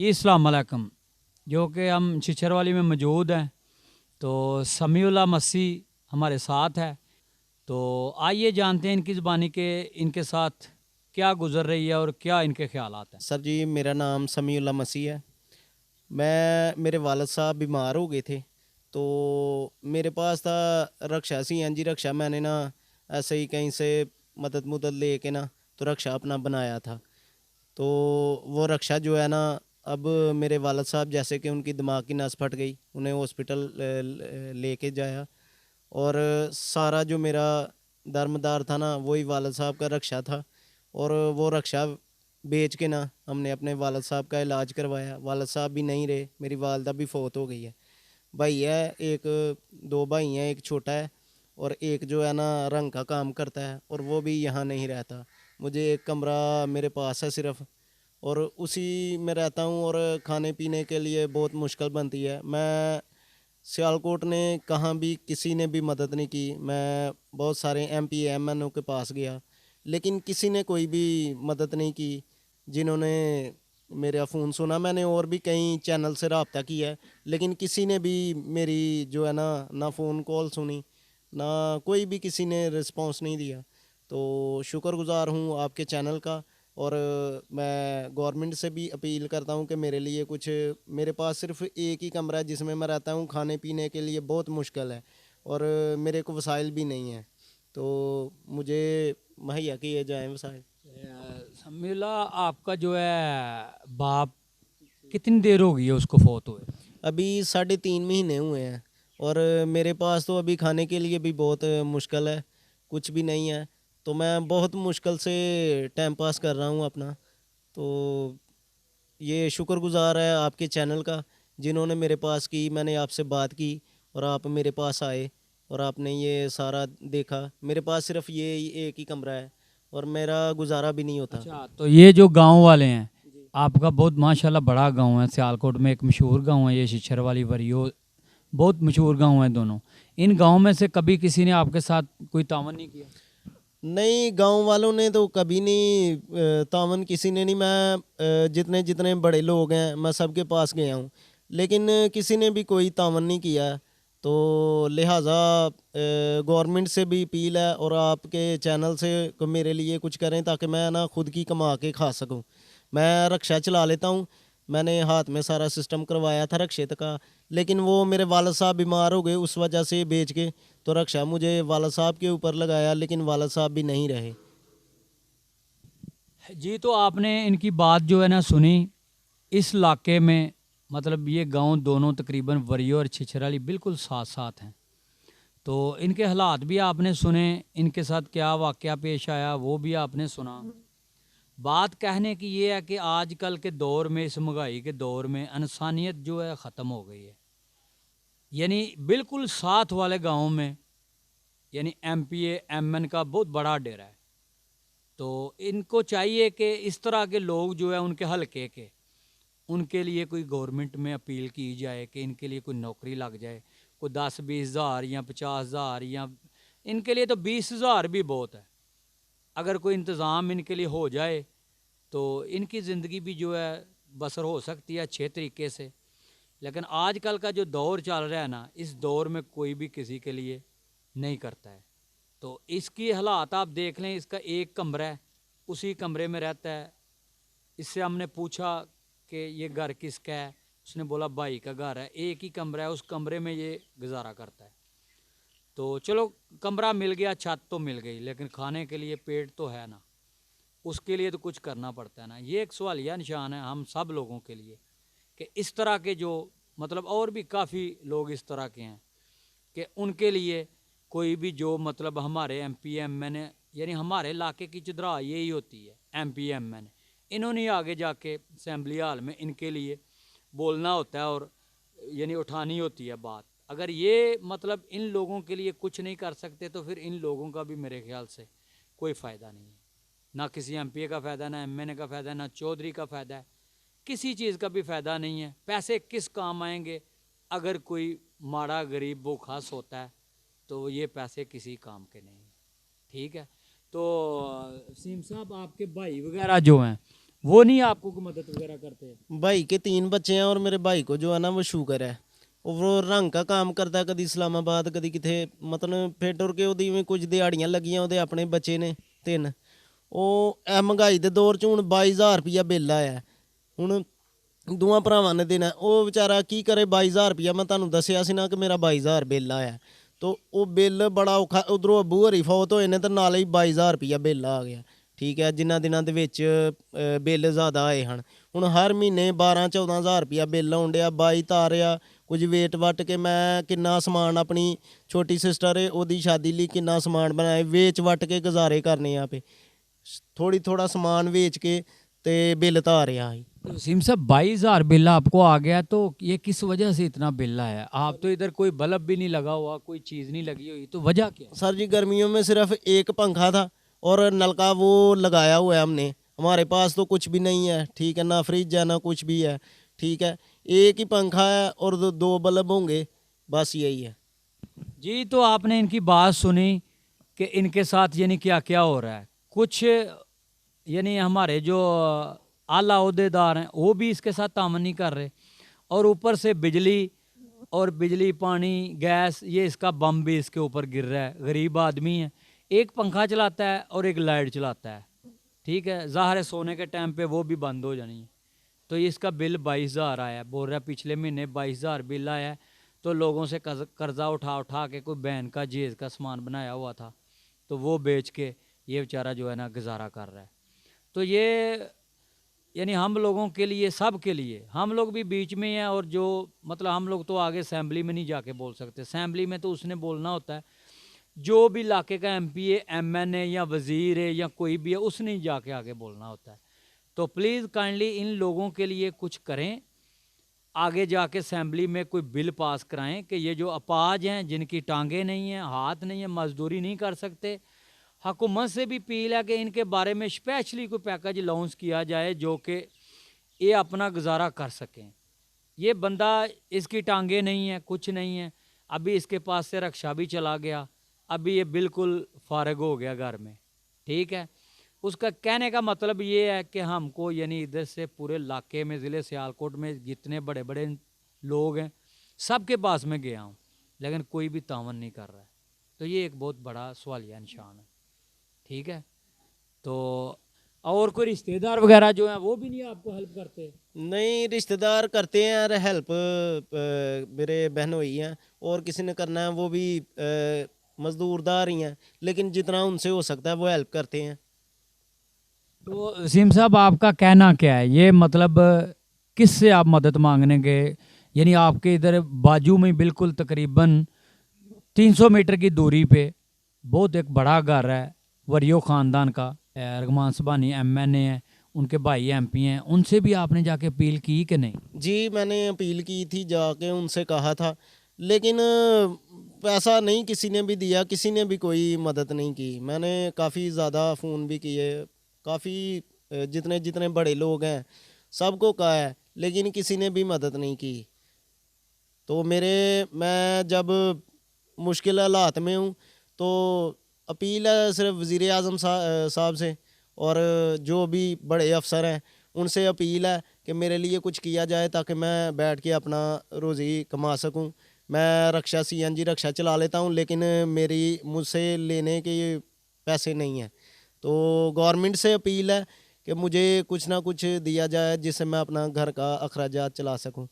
अस्सलाम वालेकुम। जो कि हम छिछरवाली में मौजूद हैं, तो समीउल्लाह मसीह हमारे साथ है। तो आइए जानते हैं इनकी ज़बानी के इनके साथ क्या गुज़र रही है और क्या इनके ख़्यालात हैं। सर जी, मेरा नाम समीउल्लाह मसीह है। मेरे वालिद साहब बीमार हो गए थे, तो मेरे पास था रक्षा सीएनजी रक्षा। मैंने ना ऐसे ही कहीं से मदद लेके ना तो रक्षा अपना बनाया था। तो वो रक्षा जो है ना, अब मेरे वालिद साहब जैसे कि उनकी दिमाग की नस फट गई, उन्हें हॉस्पिटल लेके जाया। और सारा जो मेरा दरमदार था ना, वही वालिद साहब का रक्षा था। और वो रक्षा बेच के ना हमने अपने वालिद साहब का इलाज करवाया। वालिद साहब भी नहीं रहे, मेरी वालदा भी फ़ौत हो गई है। भाई है एक, दो भाई हैं, एक छोटा है और एक जो है ना रंग का काम करता है, और वो भी यहाँ नहीं रहता। मुझे एक कमरा मेरे पास है सिर्फ, और उसी में रहता हूँ। और खाने पीने के लिए बहुत मुश्किल बनती है। मैं सियालकोट ने कहाँ भी किसी ने भी मदद नहीं की। मैं बहुत सारे MP MNO के पास गया, लेकिन किसी ने कोई भी मदद नहीं की। जिन्होंने मेरा फ़ोन सुना, मैंने और भी कई चैनल से रब्ता किया है, लेकिन किसी ने भी मेरी जो है ना फ़ोन कॉल सुनी, ना कोई भी किसी ने रिस्पांस नहीं दिया। तो शुक्रगुज़ार हूँ आपके चैनल का। और मैं गवर्नमेंट से भी अपील करता हूँ कि मेरे लिए कुछ, मेरे पास सिर्फ एक ही कमरा है जिसमें मैं रहता हूँ। खाने पीने के लिए बहुत मुश्किल है, और मेरे को वसाइल भी नहीं है, तो मुझे मुहैया किए जाएँ वसाइल। समीउल्लाह, आपका जो है बाप कितनी देर हो गई है उसको फ़ौत हुए? अभी 3.5 महीने हुए हैं, और मेरे पास तो अभी खाने के लिए भी बहुत मुश्किल है, कुछ भी नहीं है। तो मैं बहुत मुश्किल से टाइम पास कर रहा हूँ अपना। तो ये शुक्रगुज़ार है आपके चैनल का, जिन्होंने मेरे पास की, मैंने आपसे बात की और आप मेरे पास आए और आपने ये सारा देखा। मेरे पास सिर्फ ये एक ही कमरा है और मेरा गुजारा भी नहीं होता। अच्छा, तो ये जो गांव वाले हैं, जी। आपका बहुत माशाल्लाह बड़ा गांव है। सियालकोट में एक मशहूर गांव है ये छिछरवाली वरियो, बहुत मशहूर गांव है दोनों। इन गांव में से कभी किसी ने आपके साथ कोई तावन नहीं किया? नहीं, गांव वालों ने तो कभी नहीं तावन किसी ने नहीं। मैं जितने जितने बड़े लोग हैं मैं सबके पास गया हूँ, लेकिन किसी ने भी कोई तावन नहीं किया। तो लिहाजा गवर्नमेंट से भी अपील है, और आपके चैनल से को मेरे लिए कुछ करें ताकि मैं ना खुद की कमा के खा सकूँ। मैं रक्षा चला लेता हूँ, मैंने हाथ में सारा सिस्टम करवाया था रक्षित का, लेकिन वो मेरे वालिद साहब बीमार हो गए, उस वजह से बेच के तो रक्षा मुझे वालिद साहब के ऊपर लगाया, लेकिन वालिद साहब भी नहीं रहे। जी, तो आपने इनकी बात जो है ना सुनी। इस इलाके में मतलब ये गांव दोनों तकरीबन वरियो और छिछराली बिल्कुल साथ साथ हैं। तो इनके हालात भी आपने सुने, इनके साथ क्या वाकया पेश आया वो भी आपने सुना। बात कहने की ये है कि आजकल के दौर में, इस महंगाई के दौर में इंसानियत जो है ख़त्म हो गई है। यानी बिल्कुल साथ वाले गांव में यानी MPA MN का बहुत बड़ा डेरा है। तो इनको चाहिए कि इस तरह के लोग जो है उनके हलके के, उनके लिए कोई गवर्नमेंट में अपील की जाए कि इनके लिए कोई नौकरी लग जाए। कोई 10-20 हज़ार या 50 हज़ार, या इनके लिए तो 20 हज़ार भी बहुत है। अगर कोई इंतज़ाम इनके लिए हो जाए तो इनकी ज़िंदगी भी जो है बसर हो सकती है अच्छे तरीके से। लेकिन आजकल का जो दौर चल रहा है ना, इस दौर में कोई भी किसी के लिए नहीं करता है। तो इसकी हालात आप देख लें। इसका एक कमरा है, उसी कमरे में रहता है। इससे हमने पूछा कि ये घर किसका है, उसने बोला भाई का घर है, एक ही कमरा है, उस कमरे में ये गुजारा करता है। तो चलो, कमरा मिल गया, छत तो मिल गई, लेकिन खाने के लिए पेट तो है ना, उसके लिए तो कुछ करना पड़ता है ना। ये एक सवालिया निशान है हम सब लोगों के लिए कि इस तरह के जो मतलब और भी काफ़ी लोग इस तरह के हैं कि उनके लिए कोई भी जो मतलब हमारे MP MN यानी हमारे इलाके की चिदरा यही होती है। MP MN इन्होंने आगे जाके असम्बली हाल में इनके लिए बोलना होता है और यानी उठानी होती है बात। अगर ये मतलब इन लोगों के लिए कुछ नहीं कर सकते तो फिर इन लोगों का भी मेरे ख्याल से कोई फ़ायदा नहीं है। ना किसी MPA का फ़ायदा, ना MNA का फ़ायदा, ना चौधरी का फ़ायदा है, किसी चीज़ का भी फ़ायदा नहीं है। पैसे किस काम आएंगे? अगर कोई माड़ा गरीब भूखा सोता है तो ये पैसे किसी काम के नहीं हैं। ठीक है। तो सीम साहब, आपके भाई वगैरह जो हैं वो नहीं आपको कोई मदद वगैरह करते? भाई के 3 बच्चे हैं और मेरे भाई को जो है ना वो शुगर है। वो रंग का काम करता है, कदी इस्लामाबाद कदी किथे, मतलब फिर टुर के ਉਹਦੀ ਵੀ ਕੁਝ ਦਿਹਾੜੀਆਂ ਲੱਗੀਆਂ, ਉਹਦੇ ਆਪਣੇ ਬੱਚੇ ਨੇ 3। ਉਹ ਇਹ ਮਹਿੰਗਾਈ ਦੇ ਦੌਰ 'ਚ ਹੁਣ 22,000 ਰੁਪਇਆ ਬਿੱਲ ਆਇਆ। ਹੁਣ ਦੋਵਾਂ ਭਰਾਵਾਂ ਨੇ ਦੇਣਾ, ਉਹ ਵਿਚਾਰਾ ਕੀ ਕਰੇ। 22,000 ਰੁਪਇਆ ਮੈਂ ਤੁਹਾਨੂੰ ਦੱਸਿਆ ਸੀ ਨਾ ਕਿ ਮੇਰਾ 22,000 ਬਿੱਲ ਆਇਆ। ਤੋ ਉਹ ਬਿੱਲ ਬੜਾ ਔਖਾ, ਉਧਰੋਂ ਅੱਬੂ ਹਰੀ ਫੌਤ ਹੋਏ ਨੇ ਤੇ ਨਾਲੇ ਹੀ 22,000 ਰੁਪਇਆ ਬਿੱਲ ਆ ਗਿਆ। ਠੀਕ ਹੈ, ਜਿਨ੍ਹਾਂ ਦਿਨਾਂ ਦੇ ਵਿੱਚ ਬਿੱਲ ਜ਼ਿਆਦਾ ਆਏ ਹਨ। ਹੁਣ ਹਰ ਮਹੀਨੇ 12-14,000 ਰੁਪਇਆ ਬਿੱਲ ਆਉਣ ਡਿਆ। 22 ਤਾਰਿਆ ਕੁਝ ਵੇਟ ਵੱਟ ਕੇ ਮੈਂ ਕਿੰਨਾ ਸਮਾਨ, ਆਪਣੀ ਛੋਟੀ ਸਿਸਟਰ ਹੈ ਉਹਦੀ ਸ਼ਾਦੀ ਲਈ ਕਿੰਨਾ ਸਮਾਨ ਬਣਾਏ, ਵੇਚ ਵੱਟ ਕੇ ਗੁਜ਼ਾਰੇ ਕਰਨੇ ਆ ਪਏ। ਥੋੜਾ ਸਮਾਨ ਵੇਚ ਕੇ ਤੇ ਬਿੱਲ ਤਾਰਿਆ ਸੀ। तो वसीम साहब 22,000 बिल आपको आ गया, तो ये किस वजह से इतना बिल आया? आप तो इधर कोई बल्ब भी नहीं लगा हुआ, कोई चीज़ नहीं लगी हुई, तो वजह क्या है? सर जी गर्मियों में सिर्फ एक पंखा था और नलका वो लगाया हुआ है हमने। हमारे पास तो कुछ भी नहीं है, ठीक है, ना फ्रिज है ना कुछ भी है। ठीक है, एक ही पंखा है और दो बल्ब होंगे, बस यही है। जी, तो आपने इनकी बात सुनी कि इनके साथ यानी क्या क्या हो रहा है। कुछ यानी हमारे जो आला ओहदेदार हैं वो भी इसके साथ तामन नहीं कर रहे, और ऊपर से बिजली पानी गैस, ये इसका बम भी इसके ऊपर गिर रहा है। गरीब आदमी है, एक पंखा चलाता है और एक लाइट चलाता है। ठीक है, ज़ाहिर है सोने के टाइम पे वो भी बंद हो जानी है। तो इसका बिल 22,000 आया, बोल रहा है पिछले महीने 22,000 बिल आया है। तो लोगों से कर्जा उठा उठा के कोई बहन का जेज का सामान बनाया हुआ था, तो वो बेच के ये बेचारा जो है ना गुजारा कर रहा है। तो ये यानी हम लोगों के लिए, सब के लिए, हम लोग भी बीच में हैं। और जो मतलब हम लोग तो आगे असेंबली में नहीं जाके बोल सकते। असेंबली में तो उसने बोलना होता है, जो भी इलाके का MP है, MN है या वज़ीर है या कोई भी है, उसने ही जाके आगे बोलना होता है। तो प्लीज़ काइंडली इन लोगों के लिए कुछ करें, आगे जाके असेंबली में कोई बिल पास कराएं कि ये जो अपाज हैं, जिनकी टांगें नहीं हैं, हाथ नहीं है, मजदूरी नहीं कर सकते, हुकूमत से भी अपील है कि इनके बारे में स्पेशली कोई पैकेज लॉन्च किया जाए जो कि ये अपना गुजारा कर सकें। ये बंदा, इसकी टांगें नहीं है, कुछ नहीं है, अभी इसके पास से रक्षा भी चला गया, अभी ये बिल्कुल फारग हो गया घर में। ठीक है, उसका कहने का मतलब ये है कि हमको यानी इधर से पूरे इलाके में, ज़िले सियालकोट में जितने बड़े बड़े लोग हैं, सबके पास में गया हूँ, लेकिन कोई भी तावन नहीं कर रहा है। तो ये एक बहुत बड़ा सवालिया निशान है। ठीक है, तो और कोई रिश्तेदार वगैरह जो हैं वो भी नहीं आपको हेल्प करते? नहीं, रिश्तेदार करते हैं यार हेल्प, मेरे बहन हुई हैं और किसी ने करना है वो भी मजदूरदार ही हैं, लेकिन जितना उनसे हो सकता है वो हेल्प करते हैं। तो वसीम साहब, आपका कहना क्या है? ये मतलब किससे आप मदद मांगने गए? यानी आपके इधर बाजू में बिल्कुल तकरीबन 300 मीटर की दूरी पे बहुत एक बड़ा घर है वरियो ख़ानदान का, रगमान सबानी MN हैं, उनके भाई MP हैं, उनसे भी आपने जाके अपील की कि नहीं? जी, मैंने अपील की थी, जाके उनसे कहा था, लेकिन पैसा नहीं किसी ने भी दिया, किसी ने भी कोई मदद नहीं की। मैंने काफ़ी ज़्यादा फ़ोन भी किए, काफ़ी जितने जितने बड़े लोग हैं सबको कहा है, लेकिन किसी ने भी मदद नहीं की। तो मैं जब मुश्किल हालात में हूँ तो अपील है सिर्फ वज़ीर आज़म साहब से और जो भी बड़े अफसर हैं उनसे अपील है कि मेरे लिए कुछ किया जाए ताकि मैं बैठ के अपना रोज़ी कमा सकूं। मैं रक्षा CNG रक्षा चला लेता हूं, लेकिन मुझसे लेने के पैसे नहीं हैं। तो गवर्नमेंट से अपील है कि मुझे कुछ ना कुछ दिया जाए जिससे मैं अपना घर का अखराजात चला सकूं।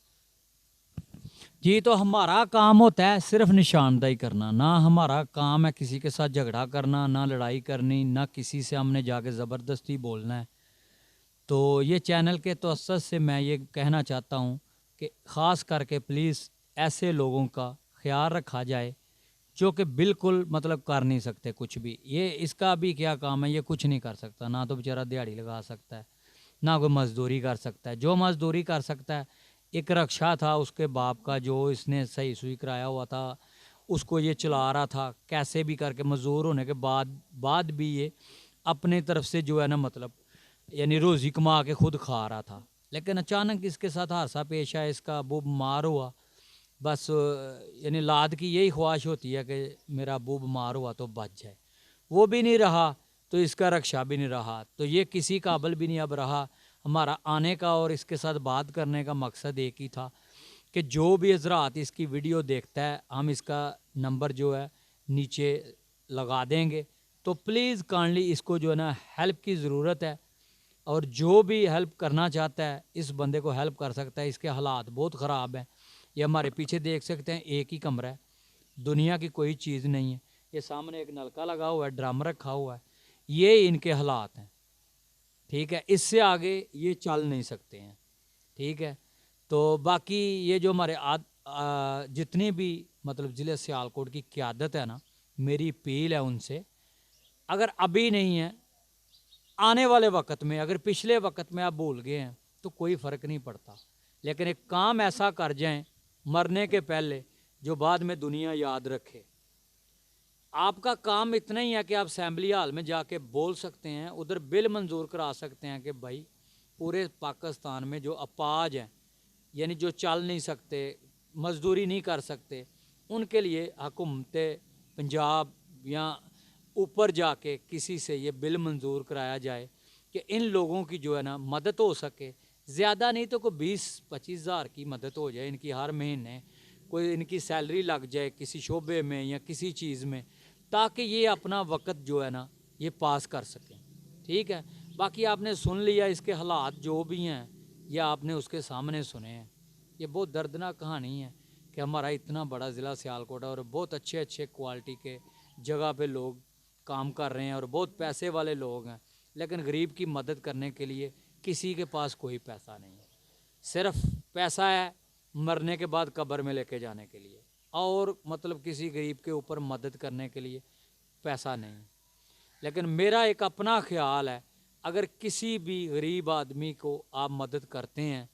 जी, तो हमारा काम होता है सिर्फ निशानदाही करना, ना हमारा काम है किसी के साथ झगड़ा करना, ना लड़ाई करनी, ना किसी से हमने जाके ज़बरदस्ती बोलना है। तो ये चैनल के तवस्सुस से मैं ये कहना चाहता हूँ कि ख़ास करके प्लीज़ ऐसे लोगों का ख्याल रखा जाए जो कि बिल्कुल मतलब कर नहीं सकते कुछ भी। ये इसका भी क्या काम है, ये कुछ नहीं कर सकता, ना तो बेचारा दिहाड़ी लगा सकता है, ना कोई मज़दूरी कर सकता है। जो मज़दूरी कर सकता है, एक रक्षा था उसके बाप का जो इसने सही सुई कराया हुआ था, उसको ये चला रहा था कैसे भी करके, मजदूर होने के बाद भी ये अपने तरफ से जो है ना मतलब यानी रोज़ी कमा के खुद खा रहा था। लेकिन अचानक इसके साथ हादसा पेश आया, इसका अबू बीमार हुआ। बस यानी लाद की यही ख्वाहिश होती है कि मेरा अबू बीमार हुआ तो बच जाए, वो भी नहीं रहा तो इसका रक्षा भी नहीं रहा, तो ये किसी काबिल भी नहीं अब रहा। हमारा आने का और इसके साथ बात करने का मकसद एक ही था कि जो भी हजरात इसकी वीडियो देखता है, हम इसका नंबर जो है नीचे लगा देंगे, तो प्लीज़ काइंडली इसको जो है ना हेल्प की ज़रूरत है, और जो भी हेल्प करना चाहता है इस बंदे को हेल्प कर सकता है। इसके हालात बहुत ख़राब हैं, ये हमारे पीछे देख सकते हैं, एक ही कमरा है, दुनिया की कोई चीज़ नहीं है। ये सामने एक नलका लगा हुआ है, ड्रम रखा हुआ है, ये इनके हालात हैं, ठीक है। इससे आगे ये चल नहीं सकते हैं, ठीक है। तो बाकी ये जो हमारे जितने भी मतलब ज़िले सियालकोट की क़यादत है ना, मेरी अपील है उनसे, अगर अभी नहीं है, आने वाले वक्त में, अगर पिछले वक्त में आप भूल गए हैं तो कोई फ़र्क नहीं पड़ता, लेकिन एक काम ऐसा कर जाएं मरने के पहले जो बाद में दुनिया याद रखे। आपका काम इतना ही है कि आप असेंबली हाल में जाके बोल सकते हैं, उधर बिल मंजूर करा सकते हैं कि भाई पूरे पाकिस्तान में जो अपाज हैं, यानी जो चल नहीं सकते, मजदूरी नहीं कर सकते, उनके लिए हुकूमत पंजाब या ऊपर जाके किसी से ये बिल मंजूर कराया जाए कि इन लोगों की जो है ना मदद हो सके। ज़्यादा नहीं तो कोई 20-25 हज़ार की मदद हो जाए इनकी, हर महीने कोई इनकी सैलरी लग जाए किसी शोबे में या किसी चीज़ में, ताकि ये अपना वक्त जो है ना ये पास कर सकें, ठीक है। बाकी आपने सुन लिया, इसके हालात जो भी हैं या आपने उसके सामने सुने हैं। ये बहुत दर्दनाक कहानी है कि हमारा इतना बड़ा ज़िला सियालकोट है और बहुत अच्छे अच्छे क्वालिटी के जगह पे लोग काम कर रहे हैं और बहुत पैसे वाले लोग हैं, लेकिन गरीब की मदद करने के लिए किसी के पास कोई पैसा नहीं है। सिर्फ पैसा है मरने के बाद कब्र में लेके जाने के लिए, और मतलब किसी गरीब के ऊपर मदद करने के लिए पैसा नहीं। लेकिन मेरा एक अपना ख्याल है, अगर किसी भी गरीब आदमी को आप मदद करते हैं,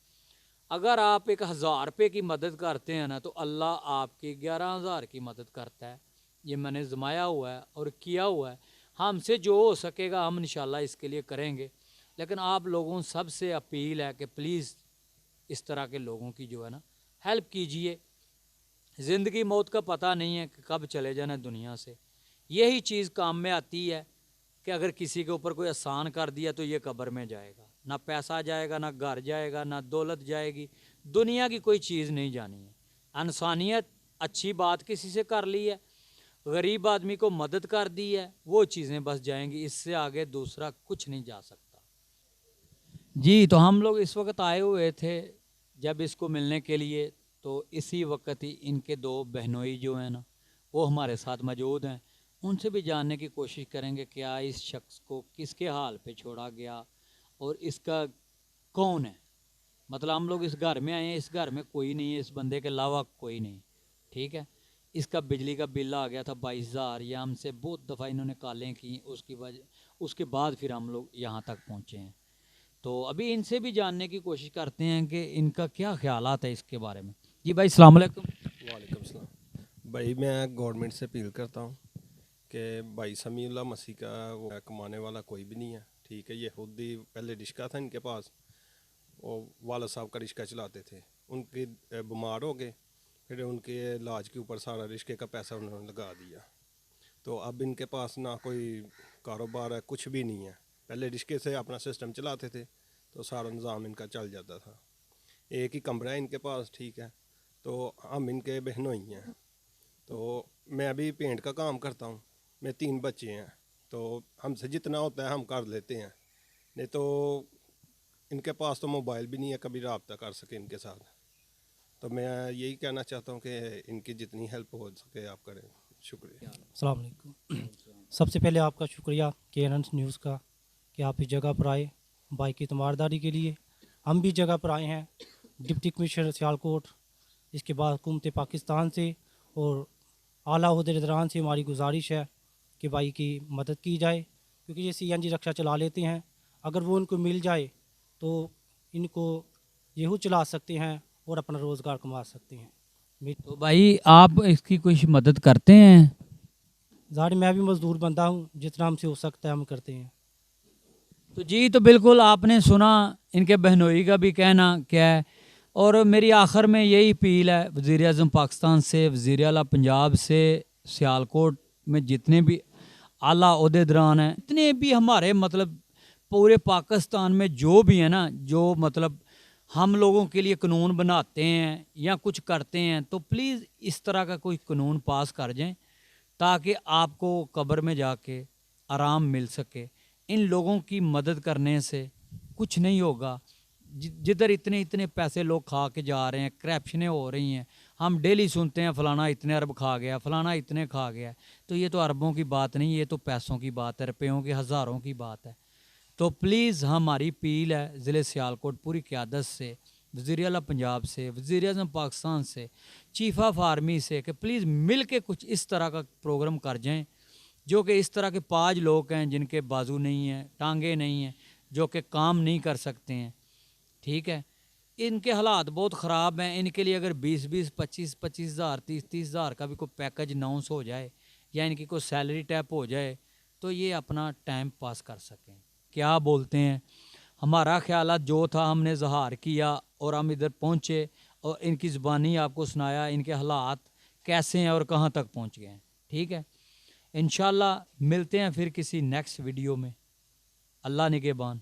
अगर आप 1000 रुपये की मदद करते हैं ना, तो अल्लाह आपकी 11,000 की मदद करता है। ये मैंने जमाया हुआ है और किया हुआ है। हमसे जो हो सकेगा हम इंशाल्लाह इसके लिए करेंगे, लेकिन आप लोगों सबसे अपील है कि प्लीज़ इस तरह के लोगों की जो है ना हेल्प कीजिए। ज़िंदगी मौत का पता नहीं है कि कब चले जाना दुनिया से। यही चीज़ काम में आती है कि अगर किसी के ऊपर कोई एहसान कर दिया तो ये कब्र में जाएगा, ना पैसा जाएगा, ना घर जाएगा, ना दौलत जाएगी, दुनिया की कोई चीज़ नहीं जानी है। इंसानियत अच्छी बात किसी से कर ली है, गरीब आदमी को मदद कर दी है, वो चीज़ें बस जाएंगी, इससे आगे दूसरा कुछ नहीं जा सकता। जी, तो हम लोग इस वक्त आए हुए थे जब इसको मिलने के लिए, तो इसी वक्त ही इनके 2 बहनोई जो हैं ना वो हमारे साथ मौजूद हैं। उनसे भी जानने की कोशिश करेंगे क्या इस शख्स को किसके हाल पे छोड़ा गया और इसका कौन है। मतलब हम लोग इस घर में आए हैं, इस घर में कोई नहीं है, इस बंदे के अलावा कोई नहीं, ठीक है। इसका बिजली का बिल आ गया था 22,000, या हमसे बहुत दफ़ा इन्होंने कॉलें की, उसके बाद फिर हम लोग यहाँ तक पहुँचे हैं। तो अभी इनसे भी जानने की कोशिश करते हैं कि इनका क्या ख्यालात है इसके बारे में। जी भाई, अस्सलाम वालेकुम। वालेकुम सलाम। भाई मैं गवर्नमेंट से अपील करता हूँ कि भाई समीउल्लाह मसीह का वो कमाने वाला कोई भी नहीं है, ठीक है। ये खुद ही पहले रिश्का था इनके पास, और वाला साहब का रिश्का चलाते थे, उनके बीमार हो गए, फिर उनके इलाज के ऊपर सारा रिश्के का पैसा उन्होंने लगा दिया। तो अब इनके पास ना कोई कारोबार है, कुछ भी नहीं है। पहले रिश्के से अपना सिस्टम चलाते थे तो सारा निज़ाम इनका चल जाता था। एक ही कमरा है इनके पास, ठीक है। तो हम इनके बहनों ही हैं। तो मैं अभी पेंट का काम करता हूँ, मेरे 3 बच्चे हैं, तो हमसे जितना होता है हम कर लेते हैं, नहीं तो इनके पास तो मोबाइल भी नहीं है कभी रब्ता कर सके इनके साथ। तो मैं यही कहना चाहता हूँ कि इनकी जितनी हेल्प हो सके आप करें। शुक्रिया। अस्सलाम वालेकुम। सबसे पहले आपका शुक्रिया केरन न्यूज़ का कि आप इस जगह पर आए भाई की तीमारदारी के लिए। हम भी जगह पर आए हैं डिप्टी कमिश्नर सियालकोट, इसके बाद हुकूमत पाकिस्तान से और आला अहदेदारान से हमारी गुजारिश है कि भाई की मदद की जाए, क्योंकि ये CNG रिक्शा चला लेते हैं। अगर वो उनको मिल जाए तो इनको येहू चला सकते हैं और अपना रोज़गार कमा सकते हैं। तो भाई आप इसकी कुछ मदद करते हैं? ज़ाहिर मैं भी मज़दूर बंदा हूँ, जितना हमसे हो सकता है हम करते हैं। तो जी, तो बिल्कुल आपने सुना इनके बहनोई का भी कहना क्या है, और मेरी आखिर में यही अपील है वज़ीर-ए-आज़म पाकिस्तान से, वज़ीर आला पंजाब से, सियालकोट में जितने भी आला ओहदेदारान हैं, जितने भी हमारे मतलब पूरे पाकिस्तान में जो भी है ना, जो मतलब हम लोगों के लिए कानून बनाते हैं या कुछ करते हैं, तो प्लीज़ इस तरह का कोई कानून पास कर जाएं ताकि आपको कब्र में जाके आराम मिल सके। इन लोगों की मदद करने से कुछ नहीं होगा। जिधर इतने इतने पैसे लोग खा के जा रहे हैं, करप्शनें हो रही हैं, हम डेली सुनते हैं फलाना इतने अरब खा गया, फलाना इतने खा गया। तो ये तो अरबों की बात नहीं, ये तो पैसों की बात है, रुपयों की, हज़ारों की बात है। तो प्लीज़ हमारी अपील है ज़िले सियालकोट पूरी क़यादत से, वज़ीर आला पंजाब से, वज़ीर आज़म पाकिस्तान से, चीफ ऑफ आर्मी से, कि प्लीज़ मिल के कुछ इस तरह का प्रोग्राम कर जाएँ, जो कि इस तरह के 5 लोग हैं जिनके बाजू नहीं हैं, टांगे नहीं हैं, जो कि काम नहीं कर सकते हैं, ठीक है। इनके हालात बहुत ख़राब हैं। इनके लिए अगर 20-20, 25-25 हज़ार, 30-30 हज़ार का भी कोई पैकेज अनाउंस हो जाए या इनकी कोई सैलरी टैप हो जाए तो ये अपना टाइम पास कर सकें। क्या बोलते हैं, हमारा ख्याल जो था हमने इज़हार किया और हम इधर पहुँचे और इनकी ज़ुबानी आपको सुनाया, इनके हालात कैसे हैं और कहाँ तक पहुँच गए हैं, ठीक है। इंशाल्लाह मिलते हैं फिर किसी नेक्स्ट वीडियो में। अल्लाह निगहबान।